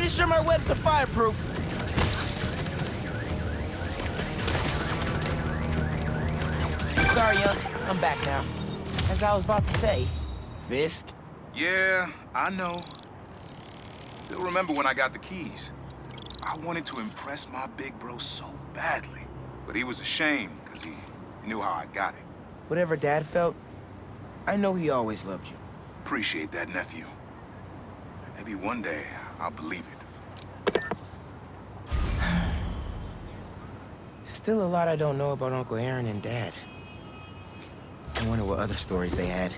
Pretty sure my webs are fireproof. Sorry, Young. I'm back now. As I was about to say, Fisk. Yeah, I know. Still remember when I got the keys. I wanted to impress my big bro so badly. But he was ashamed, because he knew how I got it. Whatever Dad felt, I know he always loved you. Appreciate that, nephew. Maybe one day I'll believe it. Still a lot I don't know about Uncle Aaron and Dad. I wonder what other stories they had.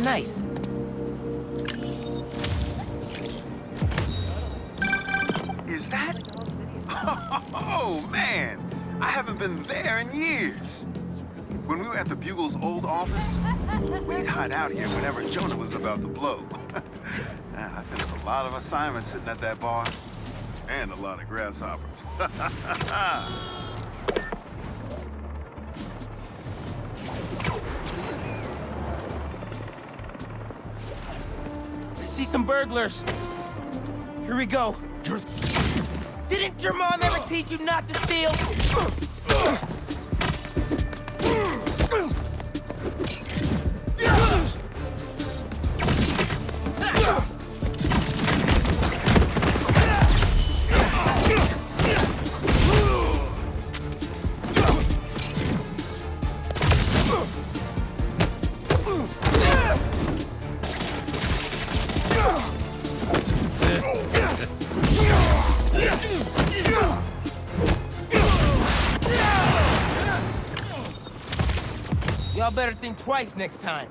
Nice. Is that? Oh, man! I haven't been there in years. When we were at the Bugle's old office, we'd hide out here whenever Jonah was about to blow. I finished a lot of assignments sitting at that bar, and a lot of grasshoppers. I see some burglars. Here we go. Didn't your mom ever teach you not to steal? Y'all better think twice next time.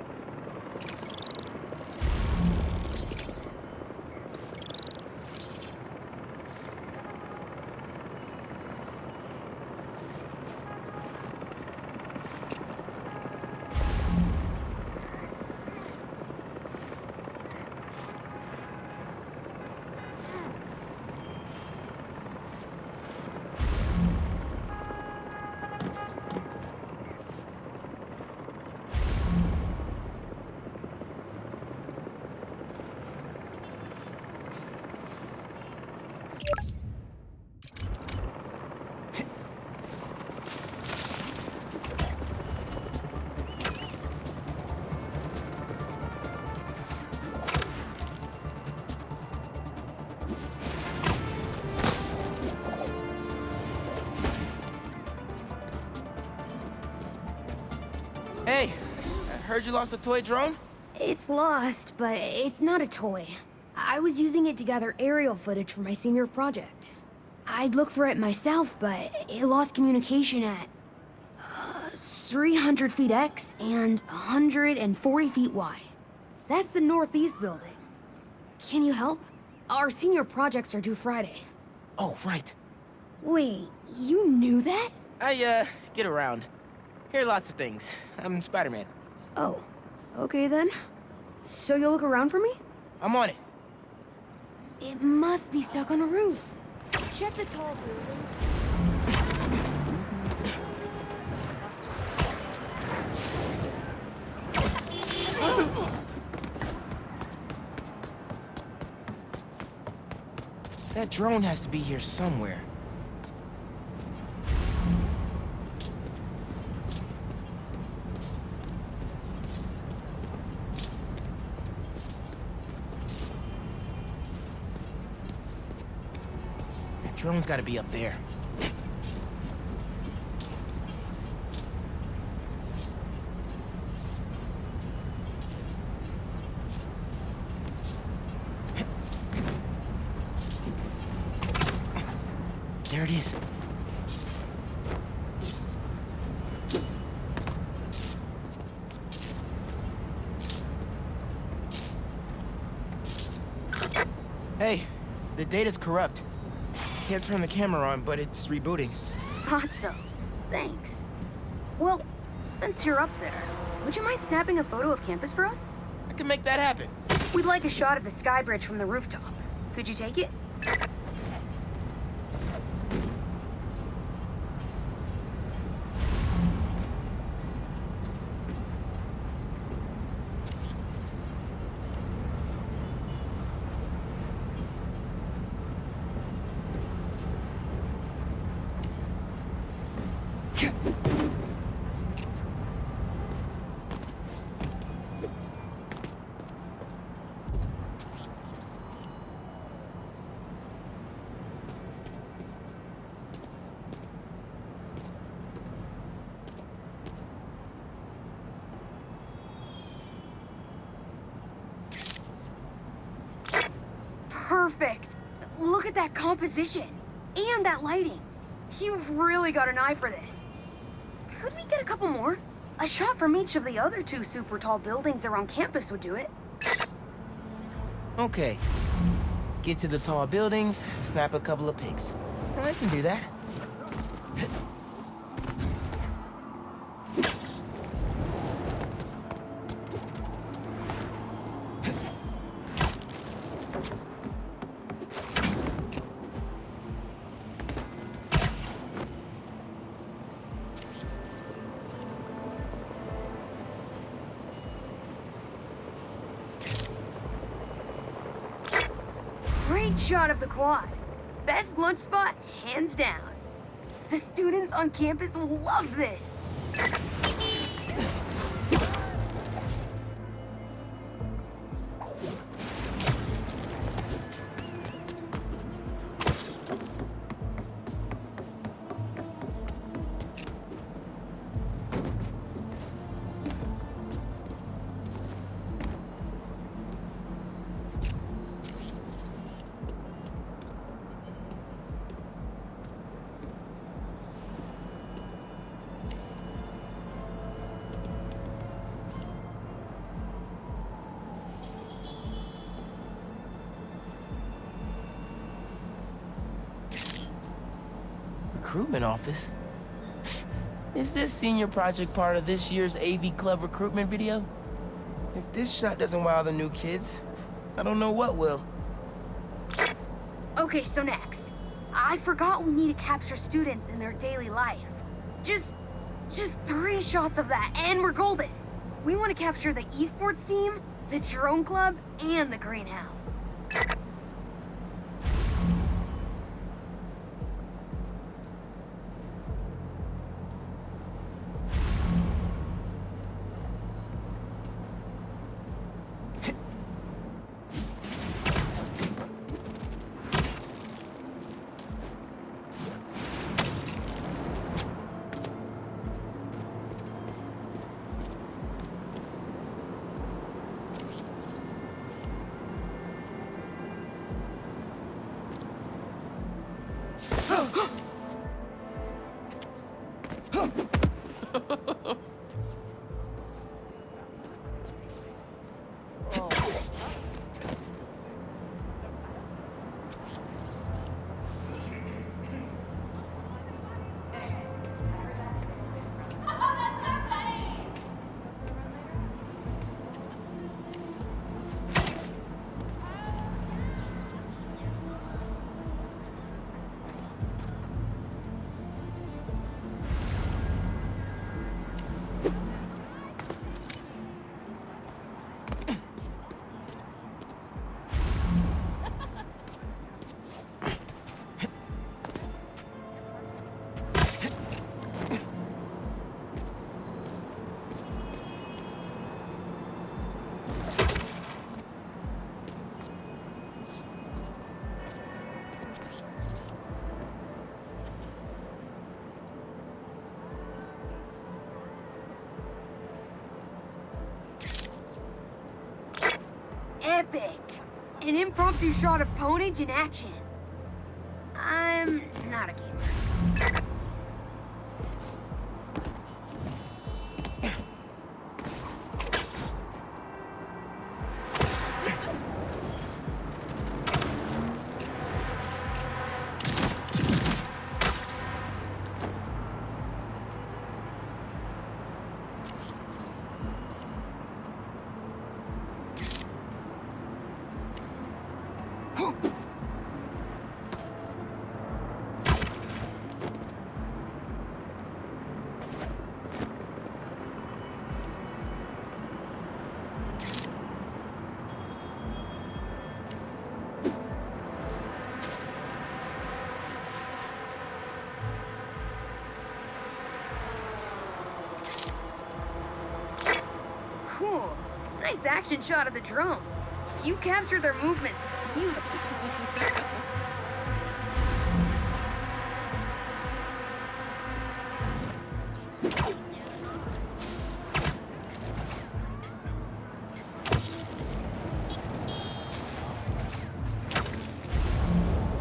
Hey, I heard you lost a toy drone? It's lost, but it's not a toy. I was using it to gather aerial footage for my senior project. I'd look for it myself, but it lost communication at 300 feet X and 140 feet Y. That's the Northeast building. Can you help? Our senior projects are due Friday. Oh, right. Wait, you knew that? I, get around. Hear lots of things. I'm Spider-Man. Oh, okay then. So you'll look around for me? I'm on it. It must be stuck on a roof. Check the tall building. That drone has to be here somewhere. That drone's gotta be up there. There it is. Hey, the data's corrupt. Can't turn the camera on, but it's rebooting. Thought so. Thanks. Well, since you're up there, would you mind snapping a photo of campus for us? I can make that happen. We'd like a shot of the sky bridge from the rooftop. Could you take it? Perfect. Look at that composition. And that lighting. You've really got an eye for this. Could we get a couple more? A shot from each of the other 2 super tall buildings around campus would do it. Okay. Get to the tall buildings, snap a couple of pics. I can do that. Great shot of the quad. Best lunch spot, hands down. The students on campus will love this. Recruitment office? Is this senior project part of this year's AV Club recruitment video? If this shot doesn't wow the new kids, I don't know what will. Okay, so next. I forgot we need to capture students in their daily life. Just 3 shots of that, and we're golden. We want to capture the esports team, the drone club, and the greenhouse. epic. An impromptu shot of Ponage in action. I'm not a gamer. Cool. Nice action shot of the drone. You captured their movements beautifully.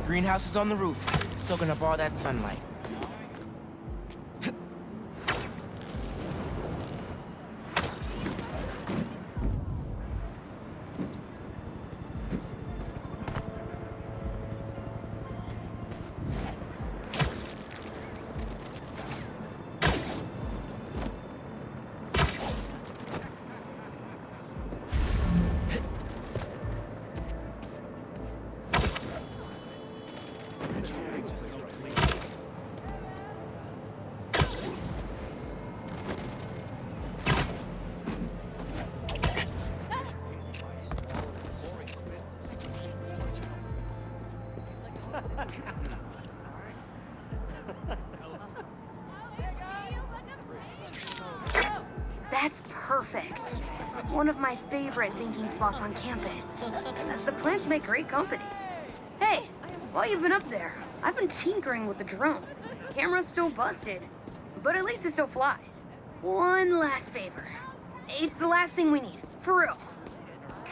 Greenhouse is on the roof, soaking up all that sunlight. That's perfect. One of my favorite thinking spots on campus. The plants make great company. Hey, while you've been up there, I've been tinkering with the drone. Camera's still busted, but at least it still flies. One last favor. It's the last thing we need, for real.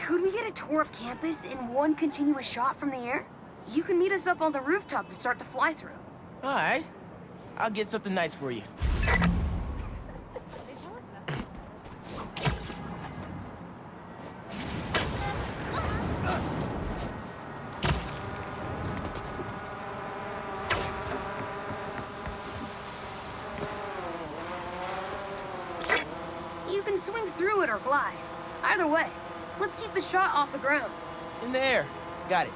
Could we get a tour of campus in one continuous shot from the air? You can meet us up on the rooftop to start the fly-through. All right. I'll get something nice for you. You can swing through it or glide. Either way, let's keep the shot off the ground. In the air. Got it.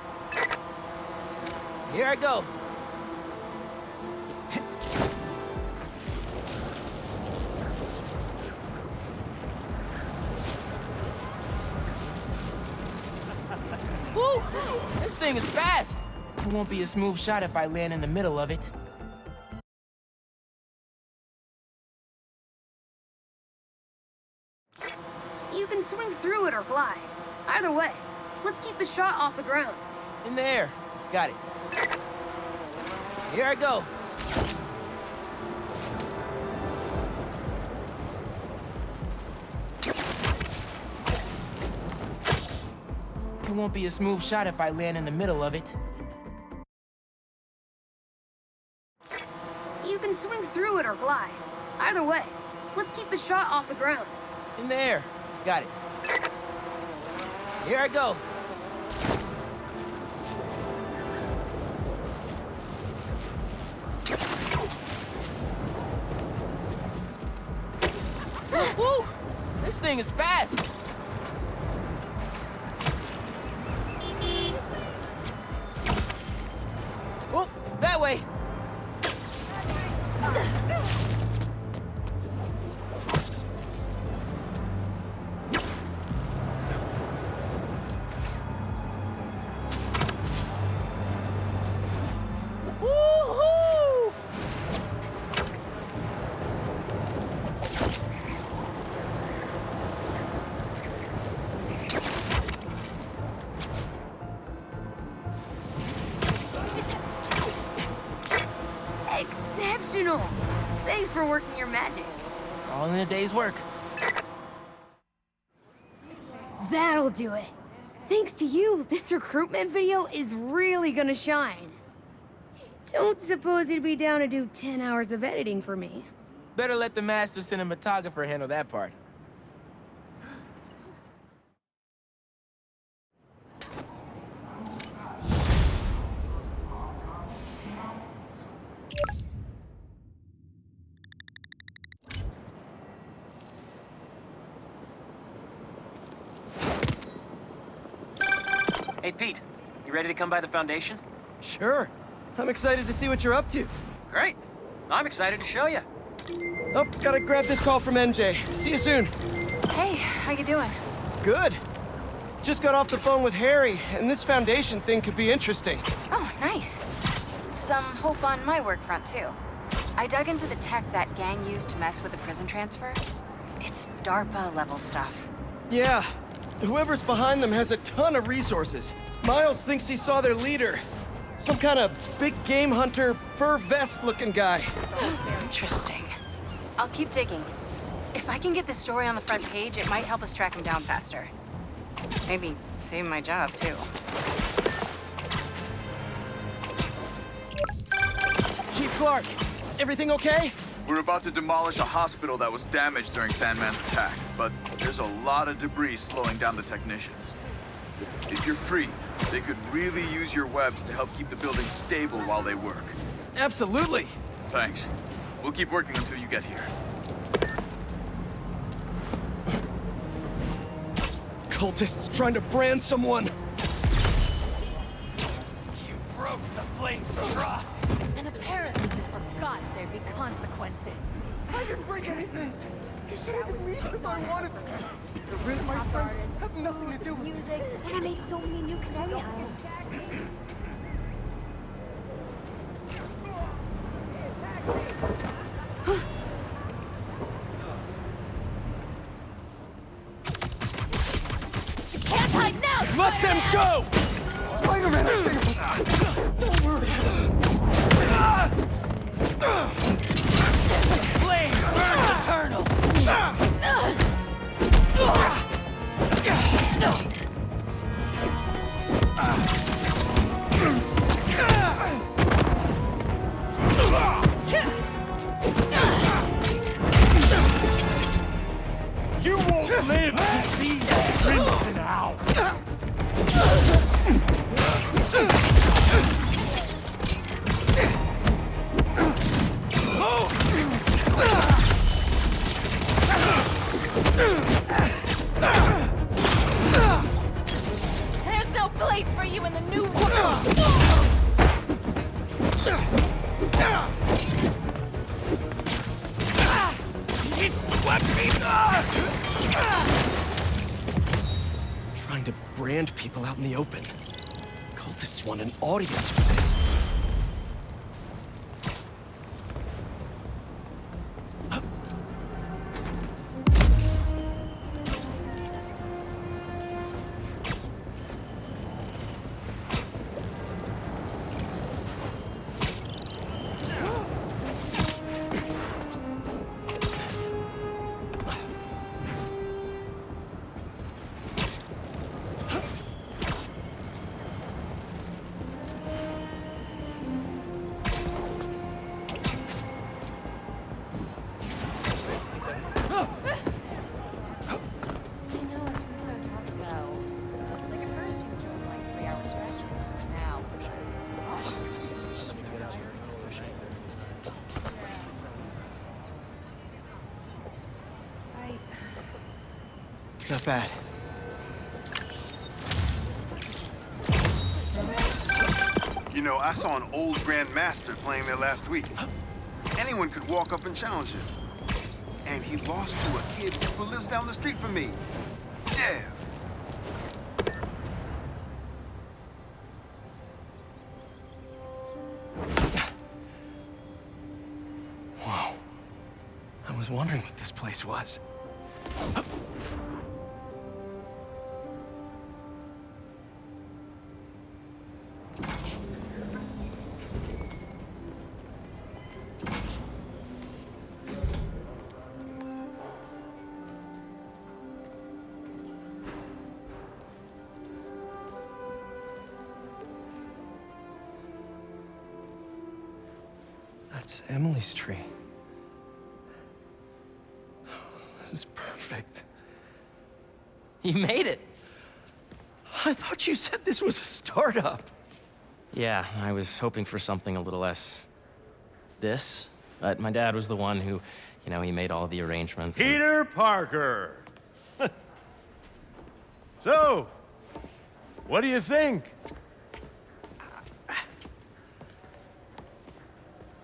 Here I go. Woo! This thing is fast. It won't be a smooth shot if I land in the middle of it. You can swing through it or glide. Either way, let's keep the shot off the ground. In the air. Got it. Here I go. It won't be a smooth shot if I land in the middle of it. You can swing through it or glide. Either way, let's keep the shot off the ground. In the air. Got it. Here I go. Woo! This thing is fast. Oh, that way. Woo-hoo! Exceptional! Thanks for working your magic. All in a day's work. That'll do it. Thanks to you, this recruitment video is really gonna shine. Don't suppose you'd be down to do 10 hours of editing for me. Better let the master cinematographer handle that part. Hey, Pete. You ready to come by the Foundation? Sure. I'm excited to see what you're up to. Great. I'm excited to show you. Oh, gotta grab this call from MJ. See you soon. Hey, how you doing? Good. Just got off the phone with Harry, and this Foundation thing could be interesting. Oh, nice. Some hope on my work front, too. I dug into the tech that gang used to mess with the prison transfer. It's DARPA-level stuff. Yeah. Whoever's behind them has a ton of resources. Miles thinks he saw their leader. Some kind of big game hunter, fur vest-looking guy. Interesting. I'll keep digging. If I can get this story on the front page, it might help us track him down faster. Maybe save my job, too. Chief Clark, everything okay? We're about to demolish a hospital that was damaged during Sandman's attack, but there's a lot of debris slowing down the technicians. If you're free, they could really use your webs to help keep the building stable while they work. Absolutely. Thanks. We'll keep working until you get here. Cultists trying to brand someone. You broke the flame's trust. And apparently you forgot there'd be consequences. I didn't break anything. You said I could leave if I wanted to. The rhythm my friends have nothing to do with Music, and I made so many new connections. Can't hide now! Let them go! Spider-Man. Don't worry. Flame burns eternal. You won't live to see Crimson Owl. There's no place for you in the new world! He swept me. Trying to brand people out in the open. Cultists want an audience for this. Not bad. You know, I saw an old Grand Master playing there last week. Anyone could walk up and challenge him. And he lost to a kid who lives down the street from me. Yeah. Whoa. I was wondering what this place was. That's Emily's tree. This is perfect. You made it! I thought you said this was a startup. Yeah, I was hoping for something a little less... this. But my dad was the one who, you know, he made all the arrangements. and- Peter Parker! So, what do you think?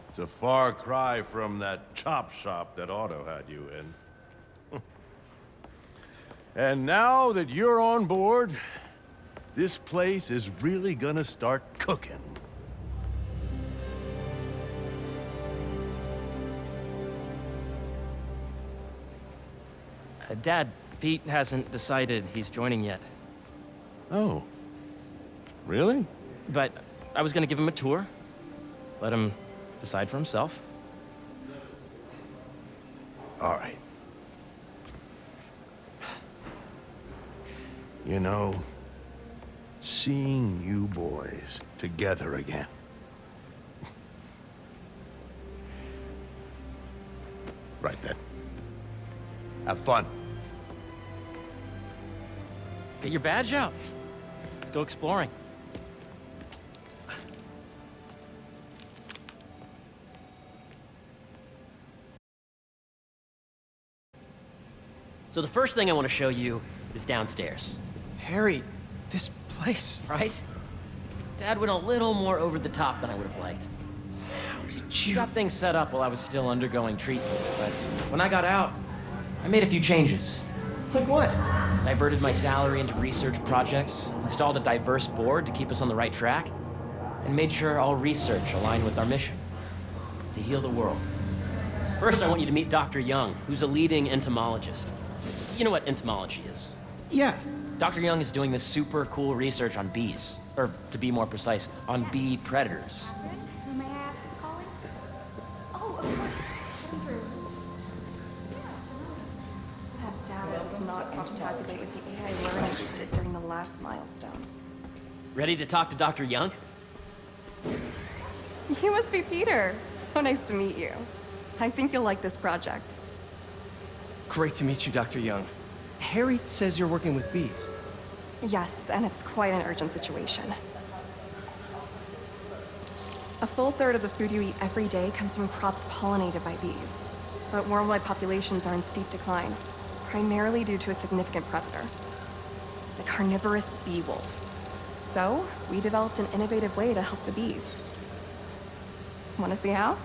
It's a far cry from that chop shop that Otto had you in. And now that you're on board, this place is really gonna start cooking. Dad, Pete hasn't decided he's joining yet. Oh. Really? But I was gonna give him a tour. Let him decide for himself. All right. You know, seeing you boys together again. Right then. Have fun. Get your badge out. Let's go exploring. So the first thing I want to show you is downstairs. Harry, this place. Right? Dad went a little more over the top than I would have liked. He got things set up while I was still undergoing treatment, but when I got out, I made a few changes. Like what? Diverted my salary into research projects, installed a diverse board to keep us on the right track, and made sure all research aligned with our mission, to heal the world. First, I want you to meet Dr. Young, who's a leading entomologist. You know what entomology is? Yeah. Dr. Young is doing this super cool research on bees, or to be more precise, on bee predators. Who may I ask is calling? Oh, of course. Come through. That data does not cross-tabulate with the AI learning we did during the last milestone. Ready to talk to Dr. Young? You must be Peter. So nice to meet you. I think you'll like this project. Great to meet you, Dr. Young. Harry says you're working with bees. Yes, and it's quite an urgent situation. A full third of the food you eat every day comes from crops pollinated by bees. But worldwide populations are in steep decline, primarily due to a significant predator, the carnivorous bee wolf. So, we developed an innovative way to help the bees. Want to see how?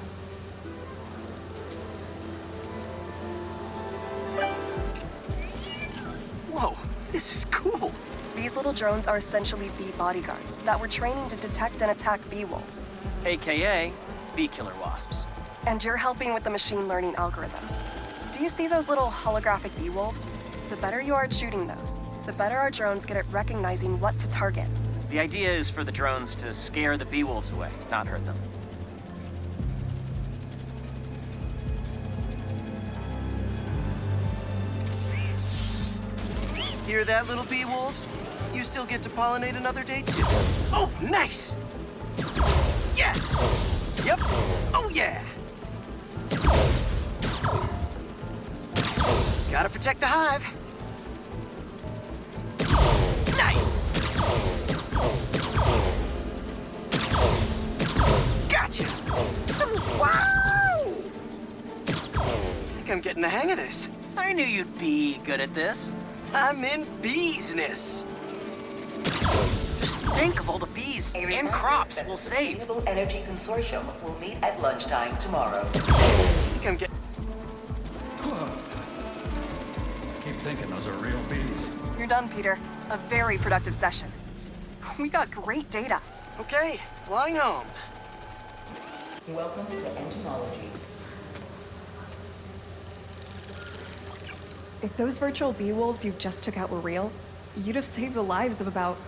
Whoa, this is cool. These little drones are essentially bee bodyguards that were training to detect and attack bee wolves. AKA bee killer wasps. And you're helping with the machine learning algorithm. Do you see those little holographic bee wolves? The better you are at shooting those, the better our drones get at recognizing what to target. The idea is for the drones to scare the bee wolves away, not hurt them. Hear that, little bee wolves? You still get to pollinate another day, too. Oh, nice! Yes! Yep! Oh, yeah! Gotta protect the hive. Nice! Gotcha! Wow! I think I'm getting the hang of this. I knew you'd be good at this. I'm in business. Just think of all the bees and crops we'll save. Renewable Energy Consortium will meet at lunchtime tomorrow. I think I'm getting... Keep thinking those are real bees. You're done, Peter. A very productive session. We got great data. Okay, flying home. Welcome to entomology. If those virtual bee wolves you just took out were real, you'd have saved the lives of about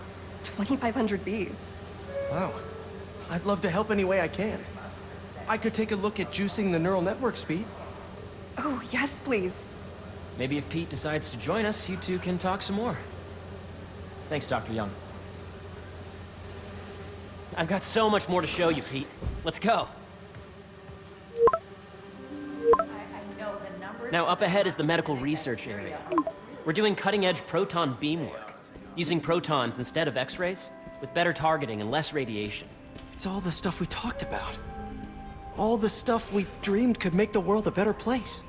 2,500 bees. Wow. I'd love to help any way I can. I could take a look at juicing the neural network speed. Oh, yes, please. Maybe if Pete decides to join us, you two can talk some more. Thanks, Dr. Young. I've got so much more to show you, Pete. Let's go. Now, up ahead is the medical research area. We're doing cutting-edge proton beam work, using protons instead of X-rays, with better targeting and less radiation. It's all the stuff we talked about. All the stuff we dreamed could make the world a better place.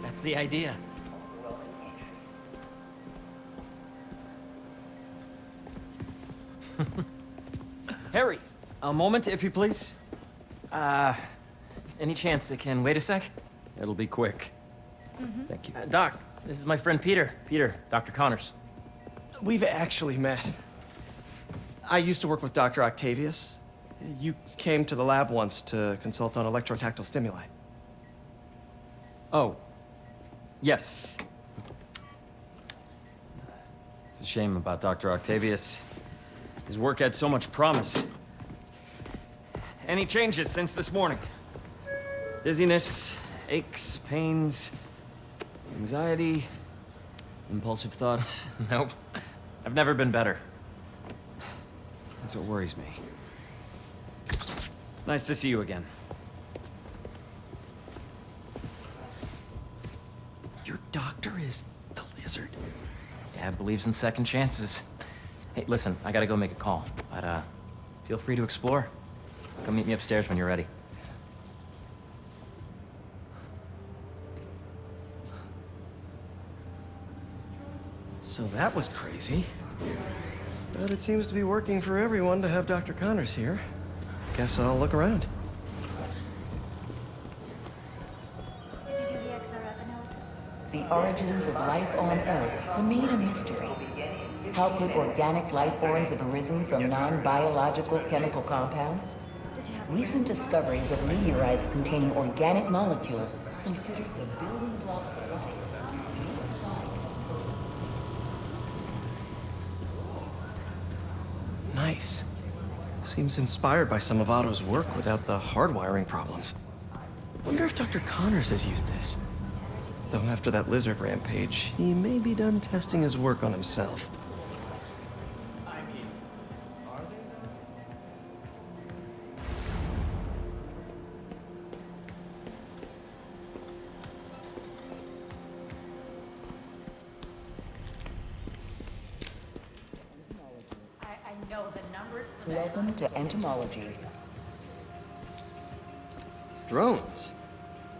That's the idea. Harry, a moment, if you please. Any chance it can wait a sec? It'll be quick. Thank you. Doc, this is my friend Peter. Peter, Dr. Connors. We've actually met. I used to work with Dr. Octavius. You came to the lab once to consult on electrotactile stimuli. Oh. Yes. It's a shame about Dr. Octavius. His work had so much promise. Any changes since this morning? Dizziness, aches, pains, anxiety, impulsive thoughts? Nope. I've never been better. That's what worries me. Nice to see you again. Your doctor is the lizard. Dad believes in second chances. Hey, listen, I gotta go make a call, but feel free to explore. Come meet me upstairs when you're ready. So that was crazy. But it seems to be working for everyone to have Dr. Connors here. Guess I'll look around. Did you do the XRF analysis? The origins of life on Earth remain a mystery. How could organic life forms have arisen from non-biological chemical compounds? Recent discoveries of meteorites containing organic molecules considered the building blocks of life. Nice. Seems inspired by some of Otto's work without the hardwiring problems. Wonder if Dr. Connors has used this. Though after that lizard rampage, he may be done testing his work on himself. Welcome to entomology. Drones?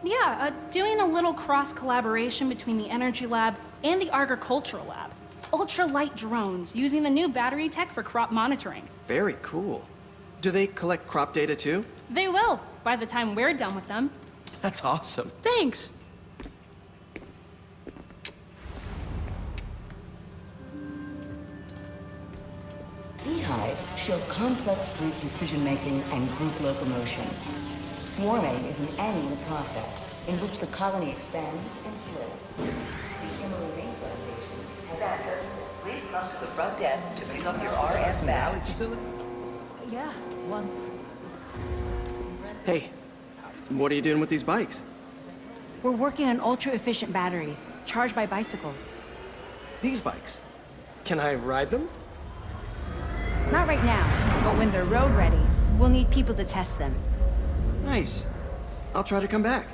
Yeah, doing a little cross-collaboration between the Energy Lab and the Agricultural Lab. Ultralight drones, using the new battery tech for crop monitoring. Very cool. Do they collect crop data too? They will, by the time we're done with them. That's awesome. Thanks! Beehives show complex group decision-making and group locomotion. Swarming is an annual process in which the colony expands and splits. The Emily May Foundation has Sanders, please come to the front desk to pick up your RS badge. Yeah, once. Hey, what are you doing with these bikes? We're working on ultra-efficient batteries, charged by bicycles. These bikes? Can I ride them? Not right now, but when they're road ready, we'll need people to test them. Nice. I'll try to come back.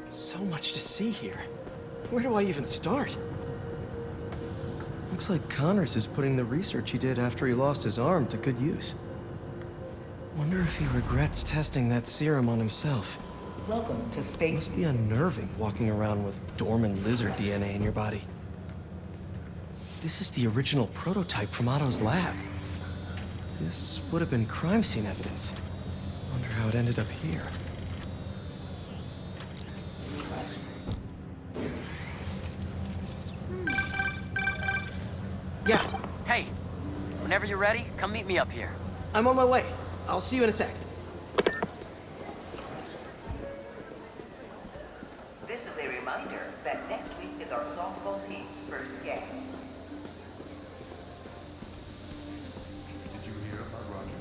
So much to see here. Where do I even start? Looks like Connors is putting the research he did after he lost his arm to good use. Wonder if he regrets testing that serum on himself. Welcome to space. Must be unnerving walking around with dormant lizard DNA in your body. This is the original prototype from Otto's lab. This would have been crime scene evidence. Wonder how it ended up here. Yeah. Hey, whenever you're ready, come meet me up here. I'm on my way. I'll see you in a sec. This is a reminder that next week is our softball team's first game. Did you hear about Roger?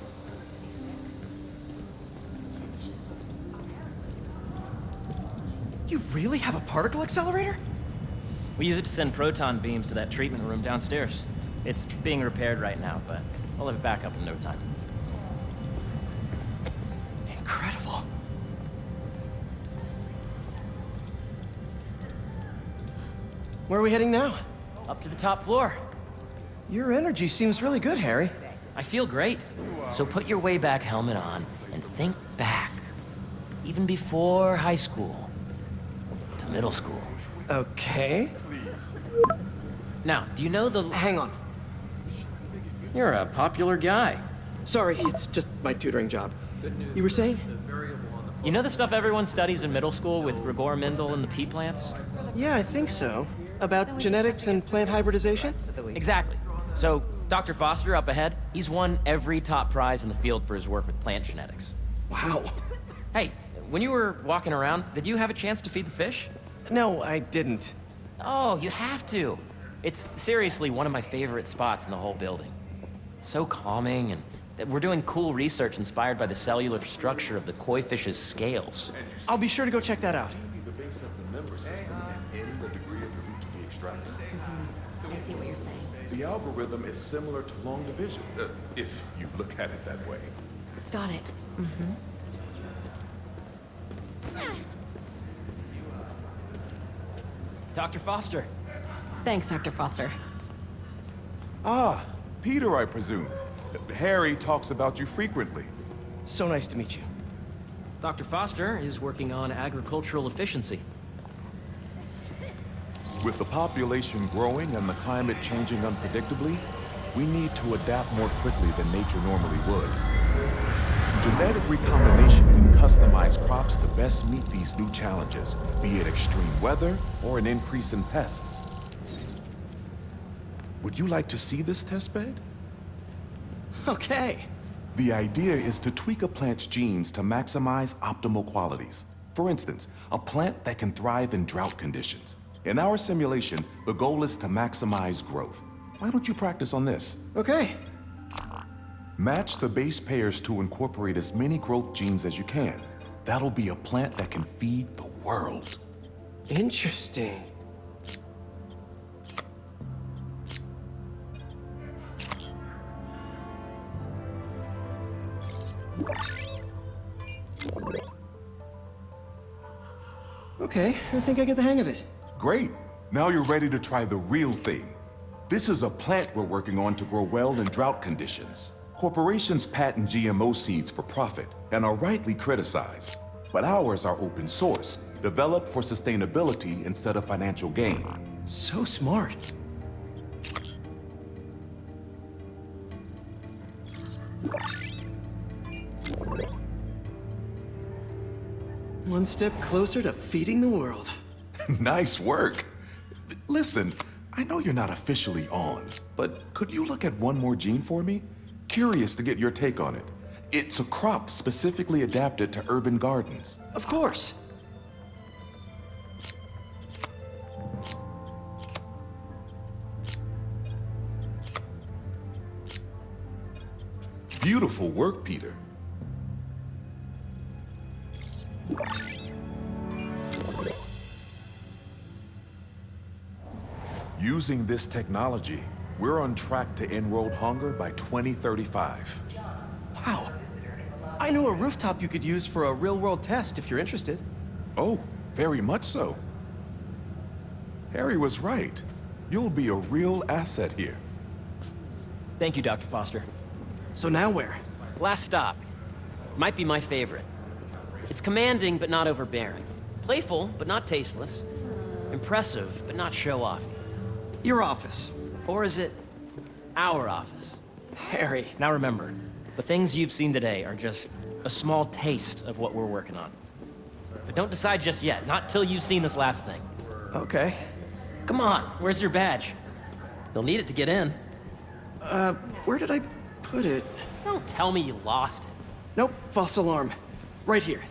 You really have a particle accelerator? We use it to send proton beams to that treatment room downstairs. It's being repaired right now, but I'll have it back up in no time. Incredible. Where are we heading now? Up to the top floor. Your energy seems really good, Harry. I feel great. So put your way-back helmet on and think back. Even before high school. To middle school. Okay. Now, do you know the... Hang on. You're a popular guy. Sorry, it's just my tutoring job. You were saying? You know the stuff everyone studies in middle school with Gregor Mendel and the pea plants? Yeah, I think so. About genetics and plant hybridization? Exactly. So, Dr. Foster up ahead, he's won every top prize in the field for his work with plant genetics. Wow. Hey, when you were walking around, did you have a chance to feed the fish? No, I didn't. Oh, you have to. It's seriously one of my favorite spots in the whole building. So calming, and we're doing cool research inspired by the cellular structure of the koi fish's scales. I'll be sure to go check that out. The base of the member system and the degree of the root to be extracted. I see what you're saying. The algorithm is similar to long division, if you look at it that way. Got it. Dr. Foster. Thanks, Dr. Foster. Ah, Peter, I presume. Harry talks about you frequently. So nice to meet you. Dr. Foster is working on agricultural efficiency. With the population growing and the climate changing unpredictably, we need to adapt more quickly than nature normally would. Genetic recombination can customize crops to best meet these new challenges, be it extreme weather or an increase in pests. Would you like to see this testbed? Okay. The idea is to tweak a plant's genes to maximize optimal qualities. For instance, a plant that can thrive in drought conditions. In our simulation, the goal is to maximize growth. Why don't you practice on this? Okay. Match the base pairs to incorporate as many growth genes as you can. That'll be a plant that can feed the world. Interesting. Okay, I think I get the hang of it. Great. Now you're ready to try the real thing. This is a plant we're working on to grow well in drought conditions. Corporations patent GMO seeds for profit and are rightly criticized. But ours are open source, developed for sustainability instead of financial gain. So smart. One step closer to feeding the world. Nice work. Listen, I know you're not officially on, but could you look at one more gene for me? Curious to get your take on it. It's a crop specifically adapted to urban gardens. Of course. Beautiful work, Peter. Using this technology, we're on track to end world hunger by 2035. Wow. I know a rooftop you could use for a real-world test if you're interested. Oh, very much so. Harry was right. You'll be a real asset here. Thank you, Dr. Foster. So now where? Last stop. Might be my favorite. It's commanding, but not overbearing. Playful, but not tasteless. Impressive, but not show-offy. Your office. Or is it our office? Harry. Now remember, the things you've seen today are just a small taste of what we're working on. But don't decide just yet, not till you've seen this last thing. Okay. Come on, where's your badge? You'll need it to get in. Where did I put it? Don't tell me you lost it. Nope, false alarm. Right here.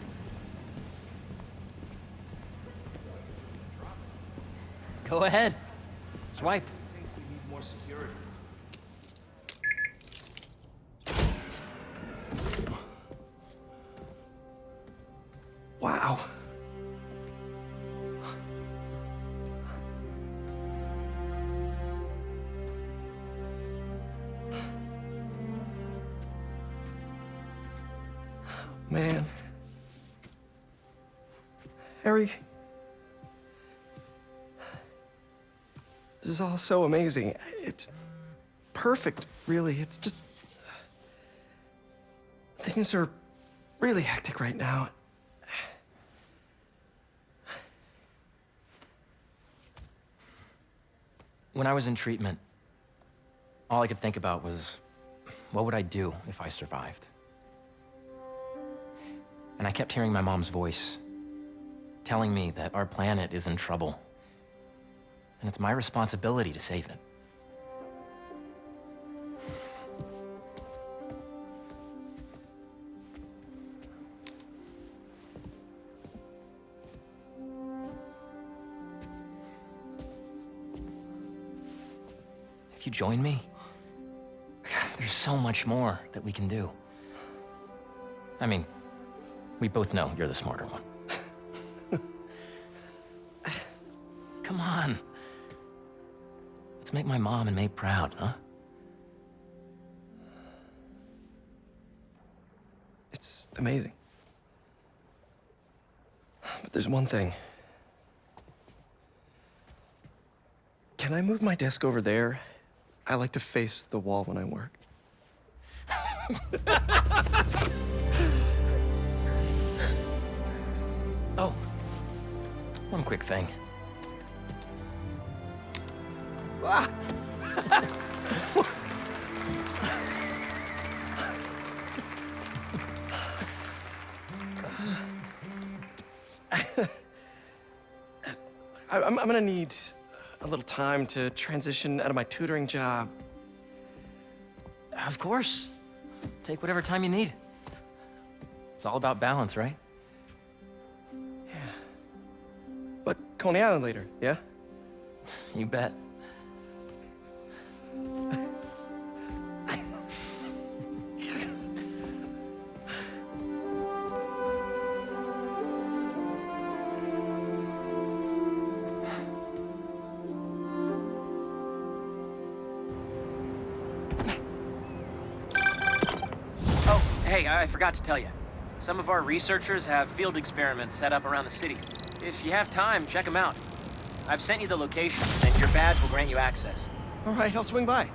Go ahead. Swipe. Wow. Man. Harry. This is all so amazing. It's perfect, really. It's just... Things are really hectic right now. When I was in treatment, all I could think about was, what would I do if I survived? And I kept hearing my mom's voice, telling me that our planet is in trouble, and it's my responsibility to save it. If you join me, there's so much more that we can do. I mean, we both know you're the smarter one. Come on. Let's make my mom and May proud, huh? It's amazing. But there's one thing. Can I move my desk over there? I like to face the wall when I work. Oh, one quick thing. Ah. I'm gonna need a little time to transition out of my tutoring job. Of course. Take whatever time you need. It's all about balance, right? Yeah. But Coney Island later, yeah? You bet. Hey, I forgot to tell you. Some of our researchers have field experiments set up around the city. If you have time, check them out. I've sent you the location, and your badge will grant you access. All right, I'll swing by.